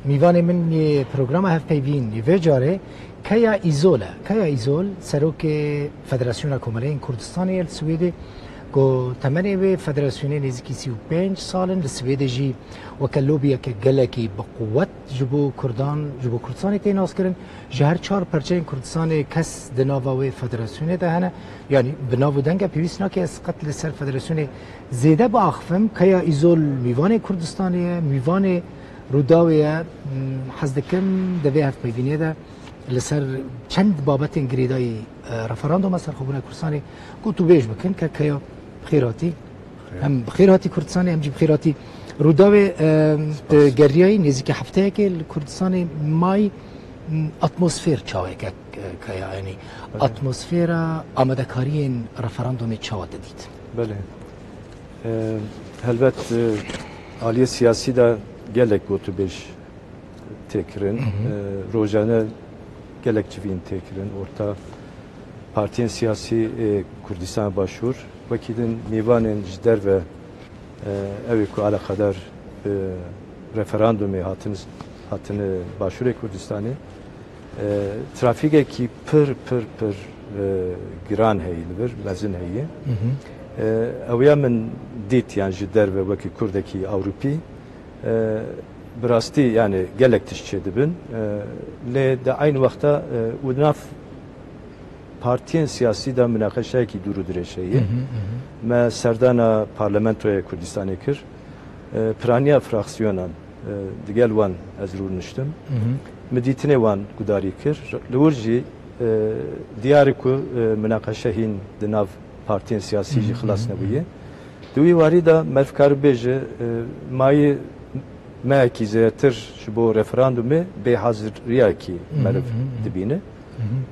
میوان من پروگرام هف پیوین و جاره کیا ایزول سروک فدراسیون کمرین کردستان السوید کو تمنی به فدراسیون نزدیکی 35 سالن السوید جی وکلوبیا که گلکی بقوت جبو کردستان تیناس کردن جهر 4 پرچه کردستان کس دناوی فدراسیون ده هنه یعنی بناو دنگ پیوست نکه از قتل سر فدراسیون زیده با آخفم کیا ایزول میوان کردستانیه میوان روداویه حزدکم دوی هفت پیوینیه ده لسر چند بابت انگریدای رفراندوم سر خوبونه کردستانی گوتو بیش بکن که کیا بخیراتی هم بخیراتی کردستانی هم جی بخیراتی روداوی گریایی نزدیک هفته که کردستانی مای اتمسفر چاوه که یعنی اتمسفر آماده کاری رفراندوم چاوه دید. بله. البته عالیه سیاسی دا gelek gotu beş tekrin rojane gelek çivin tekrin orta partiyen siyasi Kurdistan başvur vakidin mivanen jder ve evi ku ala kadar referandumu hatını başvuru Kurdistan'ı trafike ki pır giran heylidir mezin heyi eviya min dit yani jder ve vaki Kurdaki Avrupi براستی یعنی گلک تشچه دبن لی در این وقتا ودناف پارتیین سیاسی دا مناقشه کی دورو درشهیه ما سردانا پارلمانتوی کردستانی کر پرانیا فراksiyonان دیگل وان از رو نشتم مدیتنه وان گداری کر لورجی دیاری کو مناقشه هین دناف پارتیین سیاسی جی خلاص نبویه دوی واری دا مرفکار بیجه مای ما کی زیاتر شبو referandumu به حاضریه کی مرف دبینه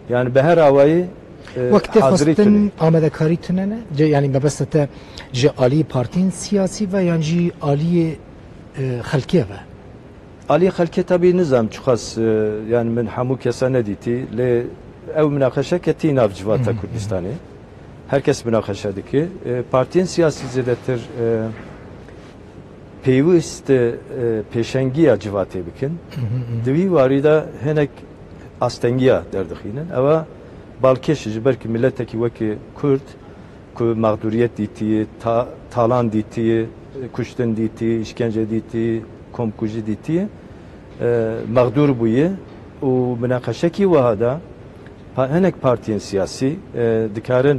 yani به هر آوایی وقتی خواستن آماده کاری تنه یعنی مبسطه جه عالی پارتین سیاسی و یعنی جه عالی خلکیه و عالی خلکیه tabi nizam çukas yani من همو کسانه دیتی لی او مناقشه کتی ناف جواتا کردستانی herkes münakaşa diki partiyen siyasi zedetir پیوست پیشنگی جواتی بکن دوی واریدا هنک استنگیا دردخینن اما بالکش جبر که ملت کی وکی کرد که مغدوریت دیتی تالان دیتی کشتن دیتی işkence دیتی komkuji دیتی مغدور بویه و مناقشه کی وهذا هنک partiyen siyasi دکارن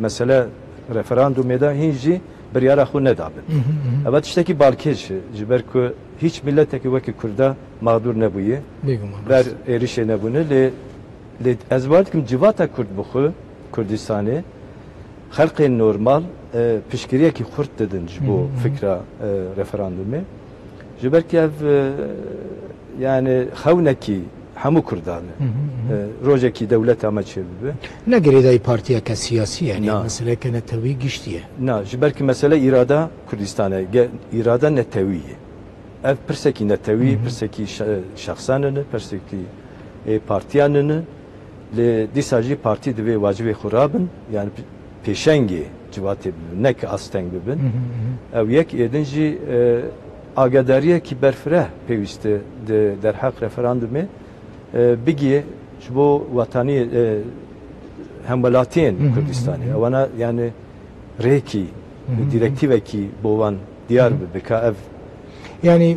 مثلا referandum da hinci bir yara xu nedabin. Evet işte ki balkeş jiber ku hiç milletteki vaki Kurda mağdur nebuye. Ber erişe nebune le ezvart kim civata Kurd buxu Kurdistani xalqin normal pişkiriye ki Kurd dedin bu fikra referandumu. Jiber ki ev yani xawneki همو کردانه روزی دولت آمد چه ببه نه گریدای پارتیا که سیاسی یعنی مسئله که نتوی گشتیه نه جبر که مسئله ایرادا کردستانه ایرادا نتویه اف پرسکی نتوی پرسکی شخصانه پرسکی پارتیانه ل دیساجی پارتی دوی واجب خرابن yani peşengi civati ne ki asteng bibin ev yek edinci agadariye ki berfre peviste der hak referandumu بگیه شبو وطنی همولاتین کردستانی وانا yani reki direktive ki bovan diyar beka ev yani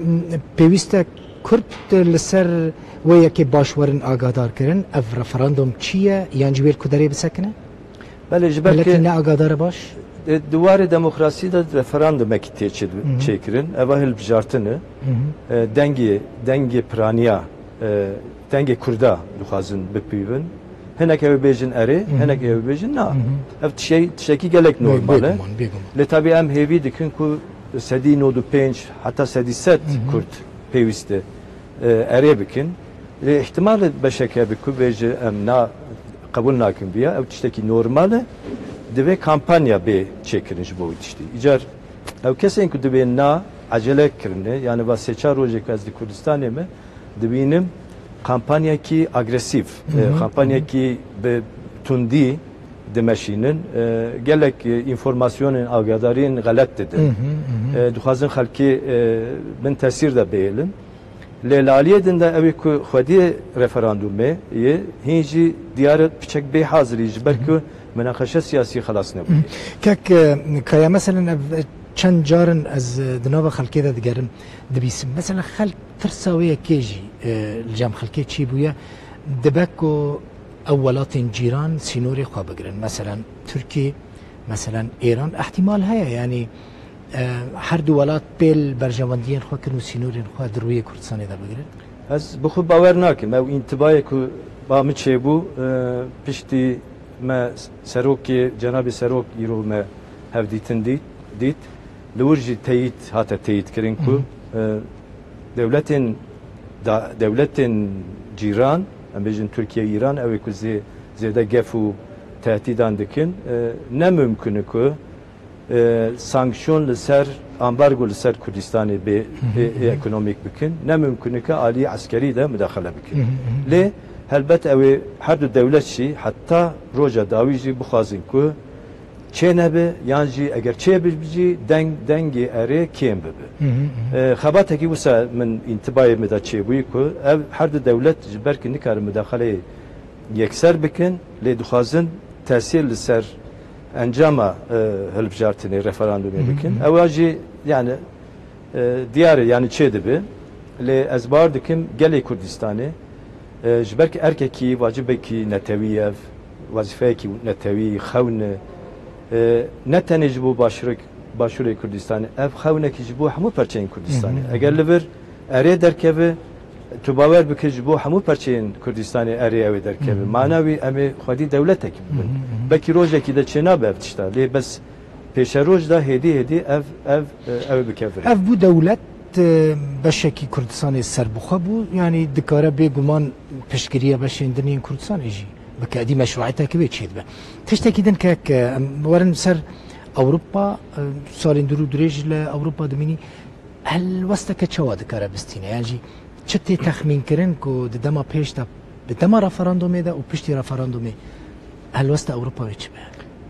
peviste Kürt لسر و یکی باشورن آگادار کردن اف referandum چیه yani جویر کدری بسکنه بله جبر که نه آگادار باش دوار دموکراسی da referandum ektiye çekirin evahil bjartını dengi praniya dengi Kurda luhazın bepivin henek ev bejin eri henek ev bejin na ev tişeki gelek normale le tabi em hevi dikin ku sedi nodu 5 hatta sedi set Kurd peviste eri bikin le ihtimal beşeke biku beji em na kabul nakin biya ev tişeki normale deve kampanya be çekirinci bu işte icar ev kesin ku deve na acele kirne yani va seçar olacak az di Kurdistan'e mi devinim kampanya ki agresif kampanya ki be tundi demeşinin gelek informasyonun agadarın galet dedin. Duhazın halki ben tesir de beyelim. Lelaliye de evi ku xwedî referandume ye hinci diyarı piçek bey hazırıyız belki münakaşa siyasi xalas ne bu. Kek kaya mesela çend carın az dinava xalkê de digerim dibîsim. Mesela xalk tirsawiye kê jî cem xalkê çî bûye dibe ku اولاتین جیران سینوری خواه بگیرن مثلا ترکیه مثلا ایران احتمال هست یعنی هر دو ولات بیل برجواندین خواه کنو سینورین خواه در روی کردستانی دا بگیرن از بخو باور ناکم او انتباهی که با می چه بو پشتی ما سروکی جناب سروک ایرو ما هفدیتن دیت لورجی تایید هاتا تایید کرن که devletin جیران ام بیشتر ترکیه ایران اوی که زیاده گفو تهدیدان دکن نه ممکنه که سانکشن لسر امبارگو لسر کردستان به اکونومیک بکن نه ممکنه که عالی عسکری ده مداخله بکن لی البته اوی هر دو دولت شی حتی روجا داویجی بخوازن که چه نبه یعنی اگر چه بجی دنگی اره کیم ببه خباته کی وسا من انتباهی مدا چه بوی که هر دو دولت جبر که نکار مداخله یکسر بکن لی دخوازن تاثیر لسر انجام هلبجارتنی رفراندومی بکن اواجی یعنی دیاره یعنی چه دبه لی از بار دکم گلی کردستانه جبر که ارکی واجبه کی نتویه وظیفه کی نتوی خونه نه تنها جبو باشوری کردستانی اف خونه کی جبو همو پرچین کردستانی اگر لبر اره درکه تو باور بکه جبو همو پرچین کردستانی اره اوی درکه معنوی امی خودی دولت کی بکن بکی روزه کی ده چنا بفتشتا لی بس پیش روز ده هدی اف بکفر اف بو دولت بشکی کردستانی سر بخوا بو یعنی دکاره بگمان پشگیریه بشیندنی کردستان ایجی بكادي مشروعيتها كبير تشيد به تشتكيدن كاك ورن سر اوروبا سالين درو دريج لاوروبا دميني هل وستك تشواد كاربستينا يعني چتي تخمين كرن كو دما پیش دا بدما رفراندومي دا و پشتي رفراندومي هل وست اوروبا وچ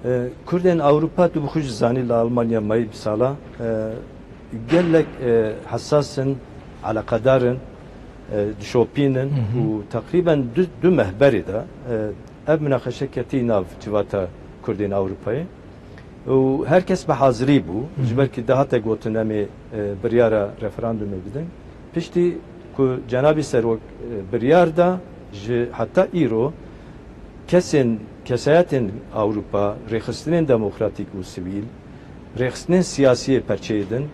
به كردن اوروبا تو بخوش زاني لالمانيا ماي بسالا قال لك حساسن على قدارن دشوبينن وتقريبا دو مهبري دا اب مناقشه كتي ناف جواتا كردين اوروباي وهركس بحاضري بو جبر كي دهاتا قوتن امي بريارا رفراندوم بدن پشتي كو جنابي سروك بريار دا حتى ايرو كسياتن اوروبا ريخستنين ديمقراطيك و سيفيل ريخستنين سياسي پرچيدن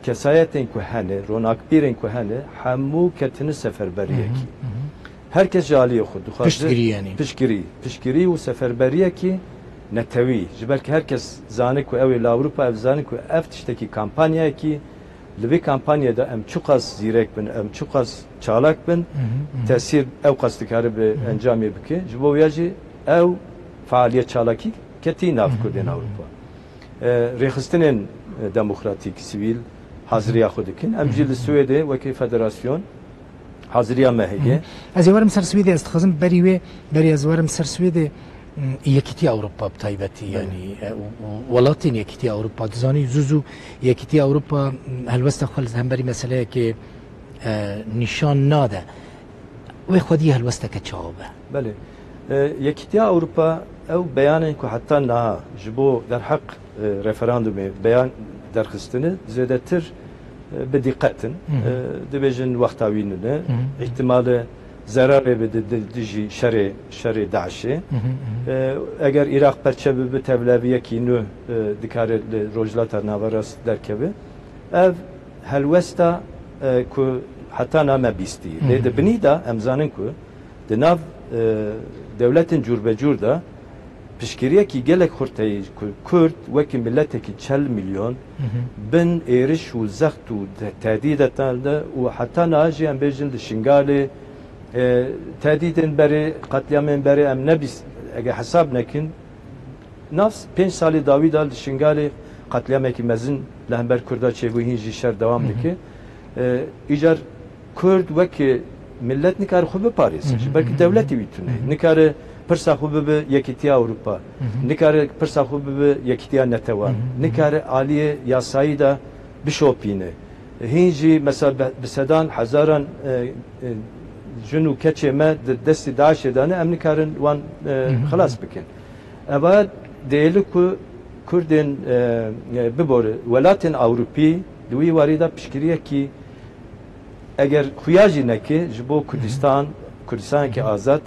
کسایتین که هنه روناکبیرین که هنه همو کتن سفربریه کی herkes jaliye xud piştgiri yani piştgiri و سفربریه کی نتوی جبر که herkes زانه که اوی لاوروپا اف زانه که اف تشتکی کمپانیا کی لوی کمپانیا دا ام چوقاس زیرک بن ام چوقاس چالاک بن تاثیر او قصدکاری به انجامی بکی جبو یاجی او فعالیت چالاکی کتی ناف کردن اوروپا ریخستنین دموکراتیک سیویل حاضریه خودکن ام جیل سویده وکی فدراسیون حاضریه مهیه از یوارم سر سویده استخدام بری از وارم سر سویده یکیتی اوروپا بتایبتی یعنی ولاتین یکیتی اوروپا دزانی زوزو یکیتی اوروپا هلوست خالص هم بری مسئله که نشان ناده و خودی هلوست که چابه بله یکیتی اوروپا او بیانن که حتی نه جبو در حق رفراندوم بیان درخستنه زیاده تر به دقتن دبیجن وقتاوینه احتمال zarar بدی شر داعشه اگر عراق پرچه به تبلیغی کی نو دکاره روجلات ناوراس درکبه اف هلوستا کو حتی نام بیستی لید بنیدا امزانن کو دناف devletin cürbecür da pişkiriye ki gelek xurtayı Kürt veki milleteki 40 milyon bin eriş u zakt u tehdit etandı ve hatta naci em bejin de şingali tehdidin beri katliamın beri em nebis eğer hesap nekin nafs 5 sali David al şingali katliameki mezin lehber Kürda çebu hinci şer devam diki icar Kürt veki millet nikar xube Paris belki devleti bitune nikar پرسا خو به یکیتیا اروپا نکاره پرسا خو به یکیتیا نتوان نکاره عالی یاسایی دا بشوپینه هینجی مثلا بسدان هزاران جنو کچه ما دست داعش دانه امنی کارن وان خلاص بکن اما دیلی که کردن ببره ولاتن اوروپی دوی واریدا پشکریه کی اگر خویاجی نکه جبو کردستان که آزاد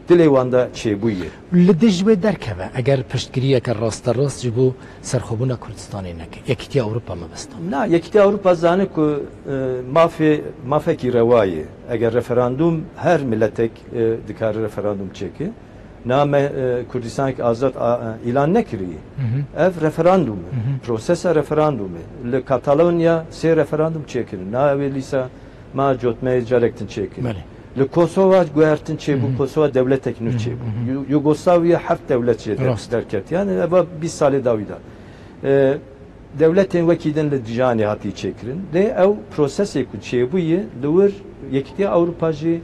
دلی واندا چه بویه لدجوه درکه اگر پشتگیریه که راست جبو سرخوبونه کردستانی نکه یکیتی اروپا ما بستم نه یکیتی اروپا زانه که مافه کی روایه اگر رفراندوم هر ملتک دکار رفراندوم چکه نام کردستان که آزاد اعلان نکریه اف رفراندوم پروسس رفراندومه لکاتالونیا سه رفراندوم چکن نه اولیسا ما جوتمه جارکتن چکن لکوسووا گوهرتن چه بو کوسووا دولت تکنو چه بو یوگoslavya هفت دولت چه درکت yani eva 20 سال داویدا devletin vekilden le dijani hati çekirin de ev prosesi ku çe bu ye lur yekti Avrupacı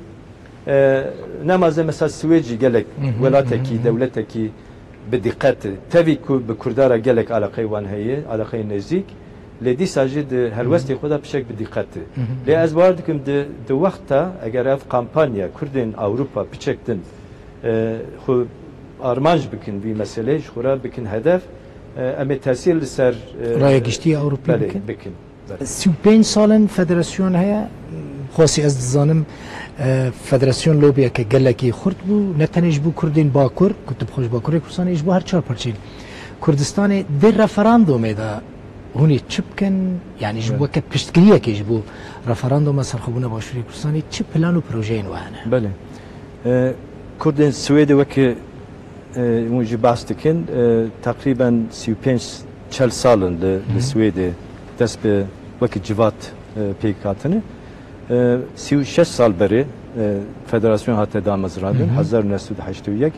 namazı mesela Sweci gelek velateki devleteki bi dikkat tabii ku bi Kurdara gelek alaqay wan heye alaqay nezik لدی ساجد هر وستی خدا بشک بدقت لی از واردکم د وقتا اگر اف کمپانیا کردن اوروپا بچکتن خو آرمانج بکن بی مسئله خورا بکن هدف اما تاثیر لسر رای گشتی اوروپا بکن 35 سالن فدراسیون هیا خاصی از زانم فدراسیون لوبیا که گلکی خورد بو نتنج بو کردین باکور کتب خوش باکور کردستان اجبو هر چهار پرچیل کردستان در رفراندوم دا هونی چپکن یعنی جبو که پشتگیریه که جبو رفراندوم سرخوبونه باشوری کردستانی چه پلان و پروژه این وانه بله کردن سوئد وکه موجی باستکن تقریبا 35 سالن لسوئد دست به وکه جوات پیکاتنه 36 سال بری فدراسیون hatta damazradın 1981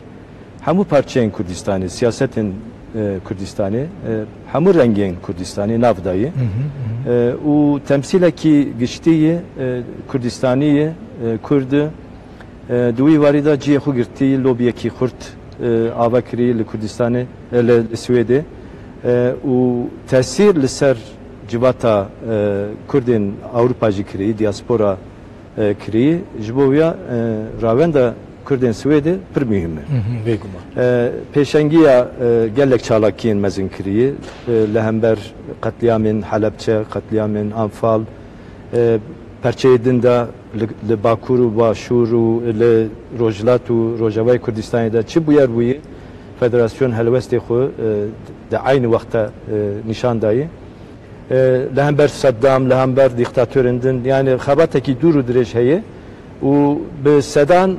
همو parçayın Kürdistan'ı siyasetin Kürdistan'ı همو rengin Kürdistan'ı navdayı o temsileki geçtiği Kürdistan'ı Kürdü دوی وارده جی خو گرتی لوبیا کی خورد آوکری لکردستان لسویده و تاثیر لسر جواتا کردن اوروپا جی کری دیاسپورا کری جبویا راوندا کردن سویده پر مهمه پیشنگیا گلک چالاکین مزن کری لهمبر قتلیامین حلبچه قتلیامین انفال پرچه لباکور و باشور و لروجلات و روجاوای کردستانی دا چه بویر بویی فدراسیون هلوستی خو در عین وقت نشان دایی لهمبر صدام لهمبر دیکتاتورندن یعنی خباته کی دور و درش هیه و به صدان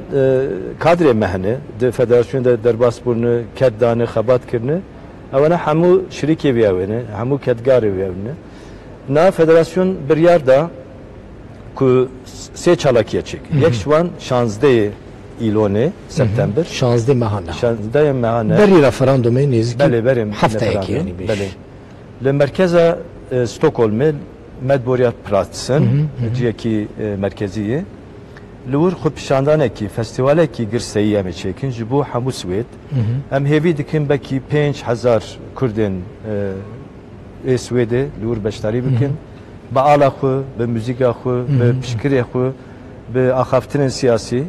کادر مهنه در فدراسیون در باسپورن کدانه خبات کرنه اونا همو شریکی بیاونه همو کدگاری بیاونه نا فدراسیون بریار دا که سه چالاکیه چک یک شوان 16 ایلونه سپتامبر 16 ماهانه 16 ماهانه بری رفراندوم نزدیک بله بریم هفته یکی یعنی بیش بله لمرکز استکهلم مدبوریت پراتسن جیکی مرکزیه لور خود پیشاندانه کی فستیواله کی گرسایی هم چکن جبو همو سوید هم هیوی دکن بکی 5000 کردن سویده لور بشتری بکن با آلا خو به موزیک خو به پشکری خو به آخافتن سیاسی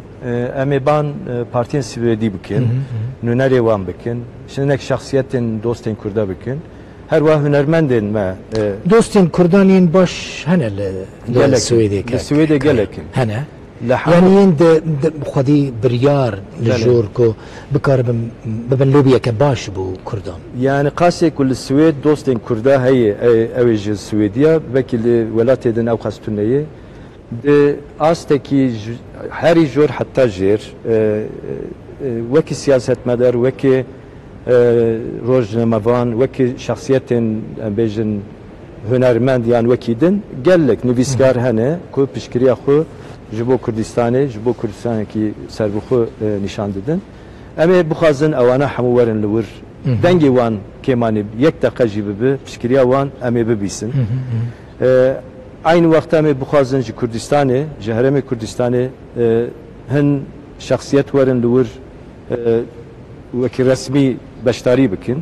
امی بان پارتین سویدی بکن نونری وان بکن شنک شخصیتن دوستین کرده بکن هر واه هنرمندن ما دوستین کردانین باش هنه لسویدی که لسویدی گلکن هنه يعني يند خدي بريار للجور كو بكار ببنلوبيا كباش بو كردان يعني قاسي كل السويد دوستين كردا هي اوج السويديا بك الولايات دن او خاستونيه دي استكي هاري جور حتى جير وكي سياسه مدار وكي روج مافان وكي شخصيات بيجن هنرمند يعني وكيدن قال لك نوفيسكار هنا كو بشكريا خو جبو کردستانی جبو کردستانی کی سربخو نشان دادن اما بخوازن اوانا همو ورن لور دنگی وان کمانی یک دقیقه جیبه به پشکریا وان اما ببیسن aynı وقت اما بخوازن جی کردستانی جهرم کردستانی هن شخصیت ورن لور وەکی ڕسمی بەشداری بکن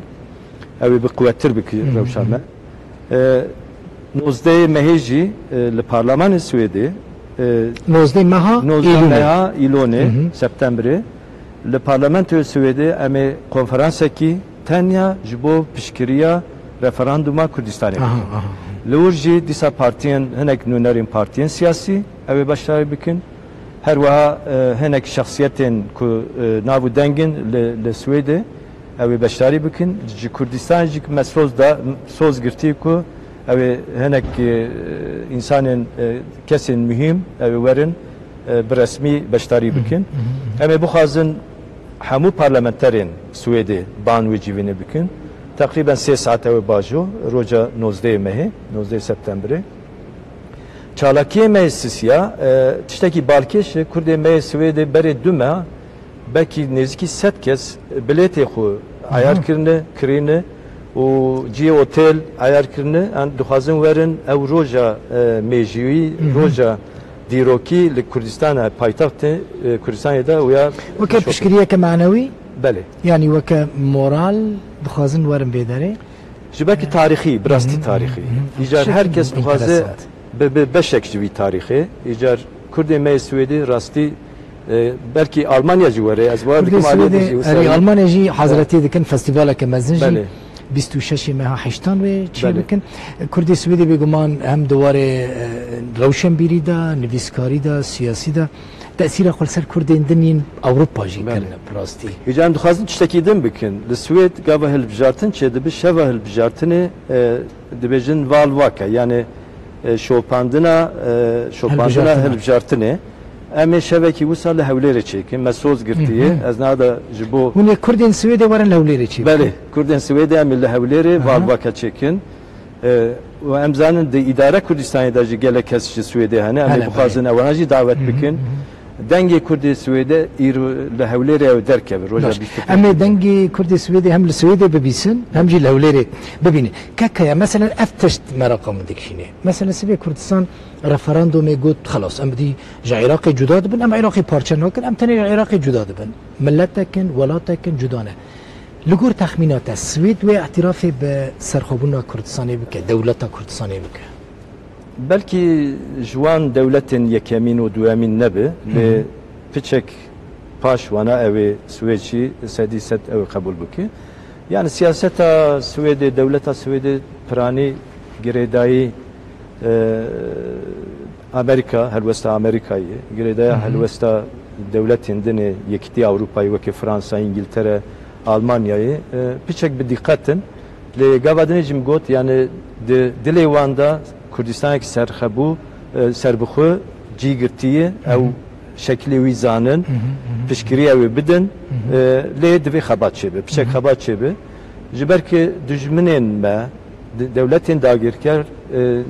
ئەوێ بقوەتر بکە ڕەوشانە 19 مەهێژی لە پارلەمانی سوێدێ 19 مەها ئیلۆنێ سەپتەمبرێ لە پارلەمەنتۆ سوێدێ ئەمێ کۆنفەرانسێکی تەنیا ji بۆ پشتگیریە رەفەراندوما کوردستانی لە ورژی دیسا پارتیان هەنێک نوێنەرین پارتیان سیاسی ئەوێ بەشداری بکن هەروەها هەنێک شخصیەتێن ku nav û dengin li Swêdê ew ê beşdarî bikin ji Kurdistanê jî me soz girtî ku ew ê hinek însanên kesên mühim ew ê werin bi resmî beşdarî bikin em ê bixwazin hemû parlamenterên Swêdê ban wê civînê bikin teqrîben 3 saet ew ê bajo roca 19 mehê 19 septemberê Çalakiyê meclisiya tiştekî balkêşê Kurdê meyê Swêdê berê du me belkî nêzîkî 100 kes bilêtê xwe ayarkirine kirîne û ciyê otel ayarkirine an dixwazin werin ew roja mêjiyî roja dîrokî li Kurdistana paytextê Kurdistanê de wya weke piştgiriyeke manewî belê yanî weke moral dixwazin werin vê derê ji belkî tarîxî bi rastî tarîxî îcar her kes dixwaze beşek ji vî tarîxê îcar Kurdê me Swêdê rastî belkî Almanya jî were ez war dikim Almanya jî hazretê dikin festîvaleke mezin jî 26 meha heştan ve çi bikin Kurdê Swêdê bêguman hem diwarê rewşenbîrî da nivîskarî da siyasî da tesîra xwe ser Kurdên dinên Ewropa jî kirine rastî îcar dixwazin tiştekî din bikin li Swêd gava hilbijartin çê dibe şeva hilbijartinê dibêjin val vake yani şopandina hilbijartinê em ê şevekî wisa li Hewlêrê çêkin me soz girtiye ez nada ji bo hûn ê Kurdên Swêdê werin li Hewlêrê çêkin belê Kurdên Swêdê em ê li Hewlêrê val vake çêkin û em zanin di îdare Kurdistanê de jî gelek kes ji Swêdê hene em ê bixwazin ewana jî davet bikin dengê Kurdê Swêdê îro li Hewlêrê ew derkeve roja em ê dengê Kurdê Swêdê hem li Swêdê bibîsin hem jî li Hewlêrê bibîne kekaya mesela ev tişt meraqe min dikişîne mesela sibê Kurdistan referandumê got xelas em dî ji Iraqê cuda dibin em Iraqê parçe nakin em tenê ji Iraqê cuda dibin milletekin welatekin cuda ne li gor texmînata Swêd wê ihtirafê bi serxwebûna Kurdistanê bike dewleta Kurdistanê bike belkî ji wan dewletên yekemîn û duemîn nebe lê piçek paş wana ew ê Swêdî sedî sed ew ê qebûl bike yani siyaseta Swêdê dewleta Swêdê piranî girêdayî Amerika helwesta Amerikayê girêdaya helwesta dewletên dinê Yekîtî Ewropayê wekî Fransa İngiltere Almanyayê piçek bi diqqetin lê gava dinê jî min got yani di dilê wan da Kurdistanekî serxebû serbixwe cî girtiye ew şeklê wî zanin piştgirî ew ê bidin lê divê xebat çêbe piçek xebat çêbe ji ber ku dijminên me dewletên dagirker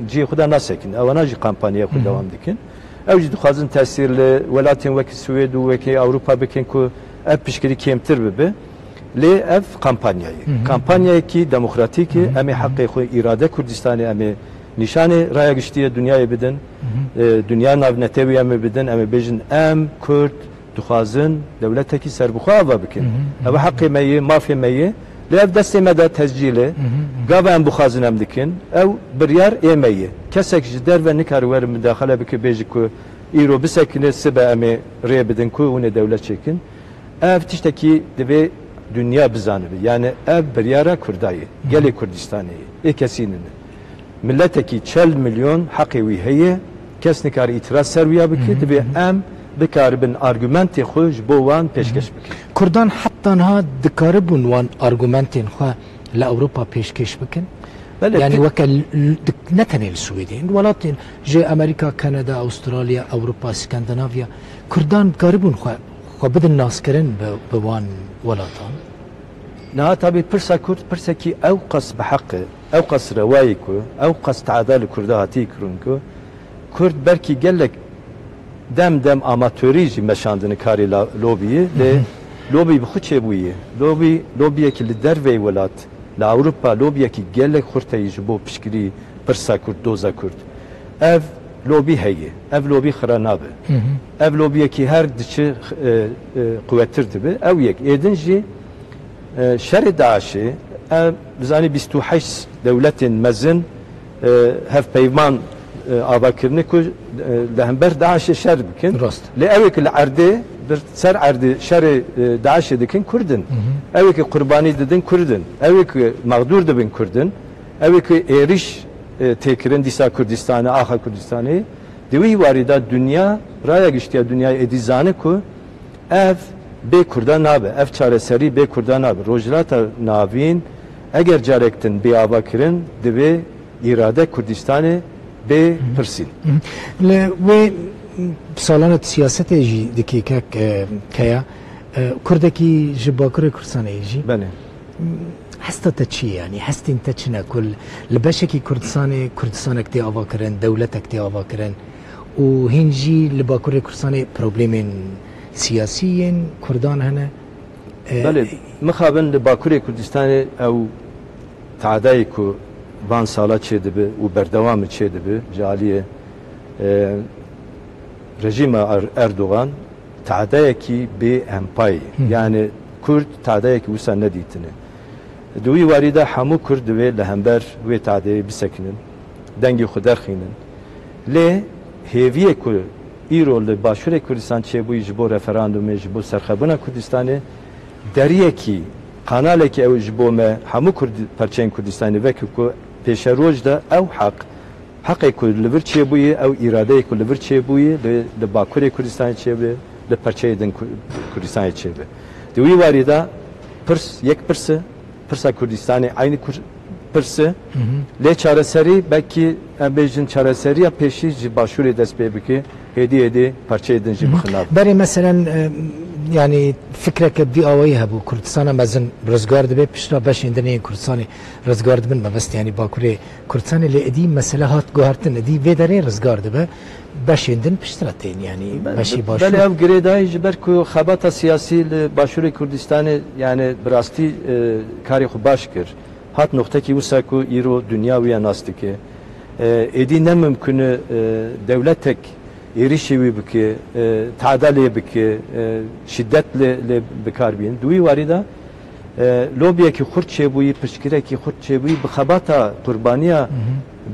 ciyê xwe de nasekin ewana jî kampanyaya xwe dewam dikin ew jî dixwazin tesîr li welatên wekî Swêd û wekî Ewropa bikin ku ev piştgirî kêmtir bibe lê ev kampanyayekî demokratîkî em ê heqê xwe îrade Kurdistanê em ê nîşanê raya giştiye dünyayê bidin dünya navnetewî em ê bidin em ê bêjin em Kurd dixwazin dewletekî serbixwe ava bikin ew heqê me ye mafê me ye lê ev destê me de tezcîlê gava em bixwazin em dikin ew biryar ême ye kesek ji derve nikare werin midaxele bike bêjî ku îro bisekine sibe em ê rê bidin ku hûn ê dewlet çêkin ev tiştekî divê dünya bizanibe yani ev biryara Kurdayê gelê Kurdistanê ê kesî nine milletekî 40 milyon heqê wî heye kes nikare îtiraz ser wîya bike divê em bikaribin argümentê xwe ji bo wan pêşkeş bikin Kurdan heta niha dikaribûn wan argümentên xwe li Ewropa pêşkeş bikin yani weke ne tenê li Swêdê welatên ji Amerîka Kanada Avustralya Ewropa Skandinavya Kurdan dikaribûn xwe bidin naskirin bi wan welatan niha tabî pirsa Kurd pirsekî ew qas bi heqê ew qas rewayê ku ew qas teada li Kurda hatî kirin ku Kurd belkî gelek dem dem amatörî jî meşandini karê lobiyê lê lobî bi xwe çêbûye lobiyekî li dervê welat li Ewropa lobiyekî gelek xurteyî ji bo piştgirî pirsa Kurd doza Kurd ev لوبی هیه اف لوبی خرانابه اف لوبی کی هر دچه قوتر دبه او یک ایدنجی شر داعش بزانی 28 دولت مزن هف پیمان آباکرنه که لهمبر داعش شر بکن لأوی که العرده بر سر عرده شر داعش دکن کردن اوی که قربانی دادن کردن اوی که مغدور دبن کردن اوی که ایریش تکرن دیسا کردستانه آخر کردستانه دوی وارده دنیا رای گشتیا دنیای ادیزانه که اف به کردان نابه اف چاره سری به کردان نابه روجلات ناوین اگر جارکتن به آبا کرن دوی اراده کردستانه به پرسین و سالانه سیاست جی دکی که کردکی جباکر کردستانه جی بله هستا تچی یعنی هستین تچنا کل لبشکی کردستان اکتی آوا کرن دولت اکتی آوا کرن و هنجی لباکر کردستان پروبلمین سیاسی کردان هنه بله مخابن لباکر کردستان او تعدایی که وان سالا چه دبه و بردوام چه دبه جالیه رژیم اردوغان تعدایی که به امپای یعنی کرد تعدایی که وسا ندیتنه دوی وارده همو کرد و لهمبر و تعدایی بسکنن دنگی خود درخینن لی هیویه که ایرو لباشور کردستان چه بوی جبو رفراندوم جبو سرخبونا کردستانه دریه کی قاناله که او جبو ما همو کرد پرچین کردستانی وکه که پیش روز ده او حقی که لور چه بوی او اراده که لور چه بوی لباکور کردستان چه بوی لپرچه دن کردستان چه بوی دوی وارده یک پرسا کردستانی aynı پرسه لی چاره سری بکی بیجن چاره سری پیشی başvuru دست بکی هدی parça edinci بخناب برای مثلا yani fikre که دی آوایی هبو کردستان مزن رزگار دبی پیشنا باش اندنی کردستان رزگار دبن مبست yani باکوری کردستان لی ادی مسئله هات گوهرتن ادی ویداره رزگار دبه باش اندن پیشتراتین yani باشی باشو بله اف گریدای جبر که خبات سیاسی başvuru کردستان yani براستی کاری خوب باش کرد هات نقطه کی وسا کو ایرو دنیا ویا ناست که ادی نممکنه دولتک ایریشی بکی تعدالی بکی شدت ل بکار بین دوی وارده لوبیا کی خرد چه بوی پشکره کی خرد چه بوی بخباتا قربانیا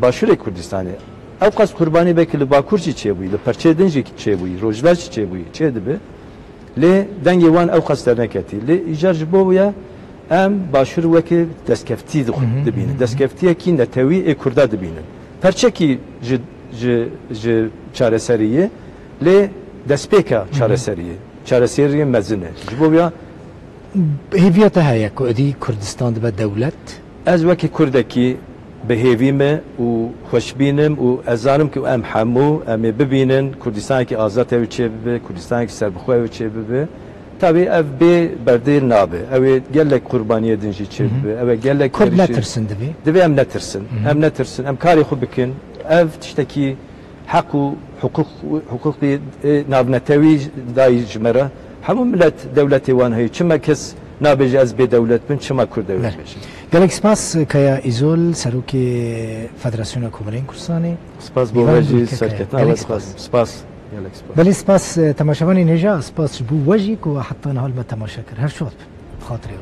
başvuru کردستانه او قص قربانی بکی لباکور چه بوی لپرچه دنجی چه بوی روجلار چه بوی چه دبه ل دنگی وان او قص درنکتی ل ایجار بویا ام başvuru وکی دستکفتی دبینه دستکفتی کی نتوی کرده دبینه پرچه کی ج چاره سریه لی دسپیکا چاره سریه مزنه جبویا هیویت هایی که ادی کردستان به دولت از وکی کردکی به هیویمه و خوشبینم و ازانم که ام همو ام ببینن کردستان که آزاد اوی چه ببه کردستان که سربخواه اوی چه ببه tabi ev be berdil nabe ev gelek qurbaniye dinci çe ev gelek kurd netirsin dibi em netirsin em kari xu bikin ev tişteki haku hukuk navnetevi dayi jmera hemu millet devleti wan hay çima kes nabej ez be devlet bin çima kurd devlet beş gelek spas kaya izol seruki federasyona komerên Kurdistanê spas bo vejî serketna spas بله سپاس تماشاوانی نجا سپاس بو وجی که حتی نهال ما تماشا کرد هر شد خاطری